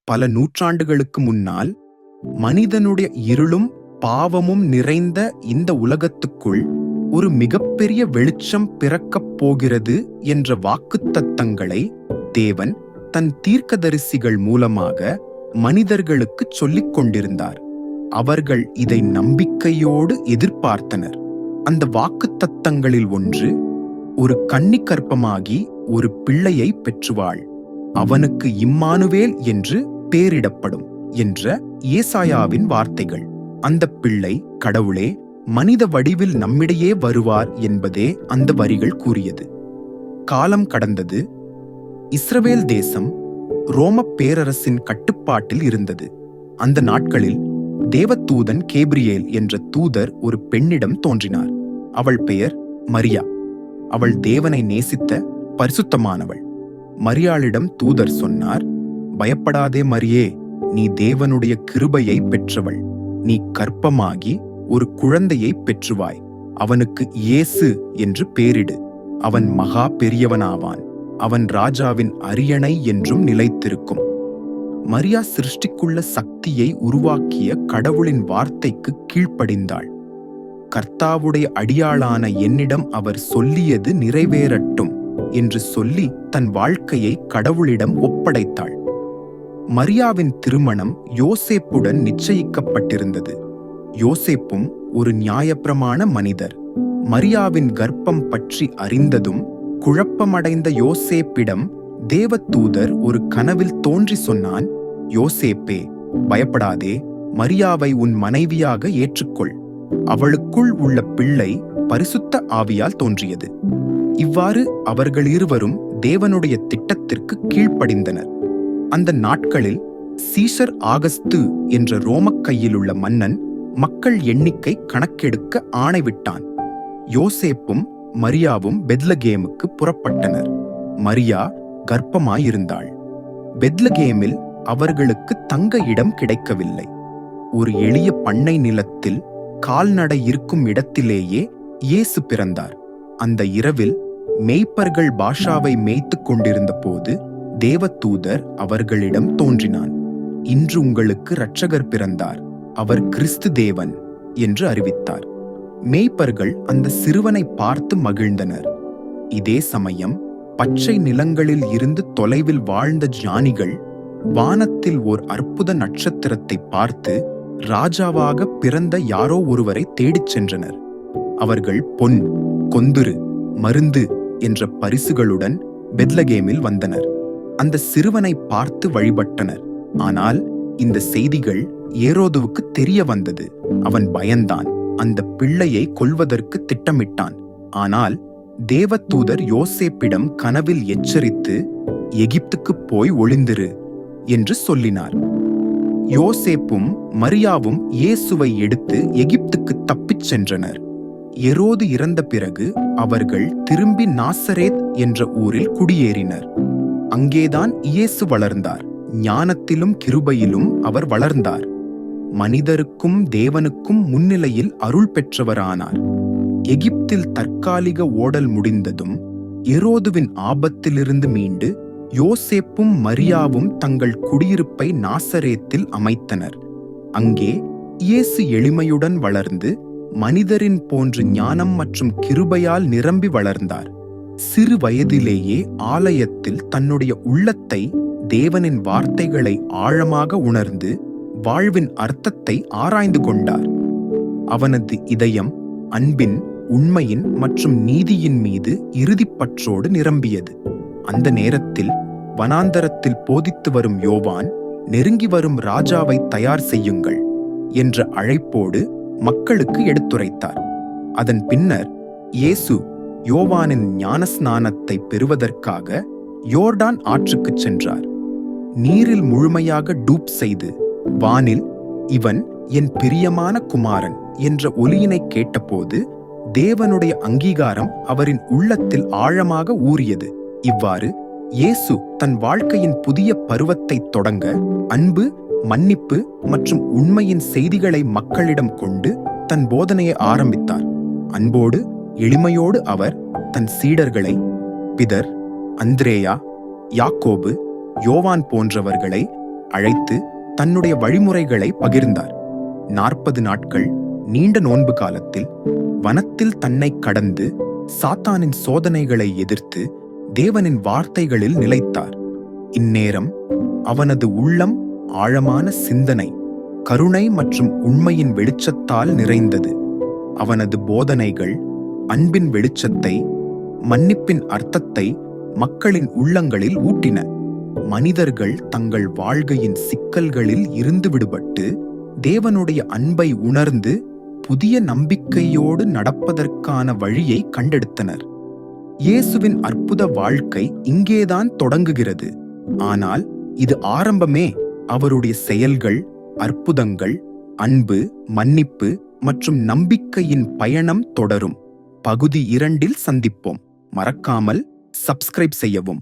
பல நூற்றாண்டுகளுக்கு முன்னால் மனிதனுடைய இருளும் பாவமும் நிறைந்த இந்த உலகத்துக்குள் ஒரு மிகப்பெரிய வெளிச்சம் பிறக்கப் போகிறது என்ற வாக்குத்தத்தங்களை தேவன் தன் தீர்க்கதரிசிகள் மூலமாக மனிதர்களுக்கு சொல்லிக் கொண்டிருந்தார். அவர்கள் இதை நம்பிக்கையோடு எதிர்பார்த்தனர். அந்த வாக்குத்தத்தங்களில் ஒன்று, ஒரு கன்னிகர்ப்பமாகி ஒரு பிள்ளையை பெற்றுவாள், அவனுக்கு இம்மானுவேல் என்று பேரிடப்படும் என்ற ஏசாயாவின் வார்த்தைகள். அந்த பிள்ளை கடவுளே மனித வடிவில் நம்மிடையே வருவார் என்பதே அந்த வரிகள் கூறியது. காலம் கடந்தது. இஸ்ரவேல் தேசம் ரோம பேரரசின் கட்டுப்பாட்டில் இருந்தது. அந்த நாட்களில் தேவதூதன் கேப்ரியேல் என்ற தூதர் ஒரு பெண்ணிடம் தோன்றினார். அவள் பெயர் மரியா. அவள் தேவனை நேசித்த பரிசுத்தமானவள். மரியாளிடம் தூதர் சொன்னார், பயப்படாதே மரியே, நீ தேவனுடைய கிருபையை பெற்றவள். நீ கர்ப்பமாகி ஒரு குழந்தையை பெற்றுவாய். அவனுக்கு இயேசு என்று பேரிடு. அவன் மகா பெரியவனாவான். அவன் ராஜாவின் அரியணை என்றும் நிலைத்திருக்கும். மரியா சிருஷ்டிக்குள்ள சக்தியை உருவாக்கிய கடவுளின் வார்த்தைக்கு கீழ்ப்படிந்தாள். கர்த்தாவுடைய அடியாளான என்னிடம் அவர் சொல்லியது நிறைவேறட்டும் என்று சொல்லி தன் வாழ்க்கையை கடவுளிடம் ஒப்படைத்தாள். மரியாவின் திருமணம் யோசேப்புடன் நிச்சயிக்கப்பட்டிருந்தது. யோசேப்பும் ஒரு நியாயப்பிரமாண மனிதர். மரியாவின் கர்ப்பம் பற்றி அறிந்ததும் குழப்பமடைந்த யோசேப்பிடம் தேவதூதர் ஒரு கனவில் தோன்றி சொன்னான், யோசேப்பே, பயப்படாதே, மரியாவை உன் மனைவியாக ஏற்றுக்கொள். அவளுக்குள் உள்ள பிள்ளை பரிசுத்த ஆவியால் தோன்றியது. இவ்வாறு அவர்கள் இருவரும் தேவனுடைய திட்டத்திற்கு கீழ்ப்படிந்தனர். அந்த நாட்களில் சீசர் ஆகஸ்து என்ற ரோமக் கையிலுள்ள மன்னன் மக்கள் எண்ணிக்கை கணக்கெடுக்க ஆணைவிட்டான். யோசேப்பும் மரியாவும் பெத்லகேமுக்கு புறப்பட்டனர். மரியா கர்ப்பமாயிருந்தாள். பெத்லகேமில் அவர்களுக்கு தங்க இடம் கிடைக்கவில்லை. ஒரு எளிய பண்ணை நிலத்தில் கால்நடை இருக்கும் இடத்திலேயே இயேசு பிறந்தார். அந்த இரவில் மேய்ப்பர்கள் பாஷாவை மேய்த்துக் கொண்டிருந்த போது தேவதூதர் அவர்களிடம் தோன்றினான். இன்று உங்களுக்கு இரட்சகர் பிறந்தார், அவர் கிறிஸ்து தேவன் என்று அறிவித்தார். மேய்ப்பர்கள் அந்த சிறுவனை பார்த்து மகிழ்ந்தனர். இதே சமயம் பச்சை நிலங்களில் இருந்து தொலைவில் வாழ்ந்த ஞானிகள் வானத்தில் ஓர் அற்புத நட்சத்திரத்தை பார்த்து ராஜாவாக பிறந்த யாரோ ஒருவரை தேடிச் சென்றனர். அவர்கள் பொன், கொந்துரு, மருந்து என்ற பரிசுகளுடன் பெத்லகேமில் வந்தனர். அந்த சிறுவனை பார்த்து வழிபட்டனர். ஆனால் இந்த செய்திகள் ஏரோதுவுக்கு தெரிய வந்தது. அவன் பயந்தான். அந்த பிள்ளையை கொல்வதற்கு திட்டமிட்டான். ஆனால் தேவதூதர் யோசேப்பிடம் கனவில் எச்சரித்து, எகிப்துக்கு போய் ஒளிந்திரு என்று சொல்லினார். யோசேப்பும் மரியாவும் இயேசுவை எடுத்து எகிப்துக்கு தப்பிச் சென்றனர். எரோது இறந்த பிறகு அவர்கள் திரும்பி நாசரேத் என்ற ஊரில் குடியேறினர். அங்கேதான் இயேசு வளர்ந்தார். ஞானத்திலும் கிருபையிலும் அவர் வளர்ந்தார். மனிதருக்கும் தேவனுக்கும் முன்னிலையில் அருள் பெற்றவரானார். எகிப்தில் தற்காலிக ஓடல் முடிந்ததும் எரோதுவின் ஆபத்திலிருந்து மீண்டு யோசேப்பும் மரியாவும் தங்கள் குடியிருப்பை நாசரேத்தில் அமைத்தனர். அங்கே இயேசு எளிமையுடன் வளர்ந்து மனிதரின் போன்று ஞானம் மற்றும் கிருபையால் நிரம்பி வளர்ந்தார். சிறு வயதிலேயே ஆலயத்தில் தன்னுடைய உள்ளத்தை தேவனின் வார்த்தைகளை ஆழமாக உணர்ந்து வாழ்வின் அர்த்தத்தை ஆராய்ந்து கொண்டார். அவனது இதயம் அன்பின், உண்மையின் மற்றும் நீதியின் மீது இறுதிப்பற்றோடு நிரம்பியது. அந்த நேரத்தில் வனாந்தரத்தில் போதித்து வரும் யோவான், நெருங்கி வரும் ராஜாவை தயார் செய்யுங்கள் என்ற அழைப்போடு மக்களுக்கு எடுத்துரைத்தார். அதன் பின்னர் இயேசு யோவானின் ஞானஸ்நானத்தை பெறுவதற்காக யோர்டான் ஆற்றுக்குச் சென்றார். நீரில் முழுமையாக டூப் செய்து வானில், இவன் என் பிரியமான குமாரன் என்ற ஒலியினை கேட்டபோது தேவனுடைய அங்கீகாரம் அவரின் உள்ளத்தில் ஆழமாக ஊறியது. இவ்வாறு இயேசு தன் வாழ்க்கையின் புதிய பருவத்தை தொடங்க அன்பு, மன்னிப்பு மற்றும் உண்மையின் செய்திகளை மக்களிடம் கொண்டு தன் போதனையை ஆரம்பித்தார். அன்போடு, எளிமையோடு அவர் தன் சீடர்களை, பிதர், அந்திரேயா, யாக்கோபு, யோவான் போன்றவர்களை அழைத்து தன்னுடைய வழிமுறைகளை பகிர்ந்தார். 40 நாட்கள் நீண்ட நோன்பு காலத்தில் வனத்தில் தன்னை கடந்து சாத்தானின் சோதனைகளை எதிர்த்து தேவனின் வார்த்தைகளில் நிலைத்தார். இந்நேரம் அவனது உள்ளம் ஆழமான சிந்தனை, கருணை மற்றும் உண்மையின் வெளிச்சத்தால் நிறைந்தது. அவனது போதனைகள் அன்பின் வெளிச்சத்தை, மன்னிப்பின் அர்த்தத்தை மக்களின் உள்ளங்களில் ஊட்டின. மனிதர்கள் தங்கள் வாழ்க்கையின் சிக்கல்களில் இருந்து விடுபட்டு தேவனுடைய அன்பை உணர்ந்து புதிய நம்பிக்கையோடு நடப்பதற்கான வழியை கண்டெடுத்தனர். இயேசுவின் அற்புத வாழ்க்கை இங்கேதான் தொடங்குகிறது. ஆனால் இது ஆரம்பமே. அவருடைய செயல்கள், அற்புதங்கள், அன்பு, மன்னிப்பு மற்றும் நம்பிக்கையின் பயணம் தொடரும். பகுதி 2 சந்திப்போம். மறக்காமல் சப்ஸ்கிரைப் செய்யவும்.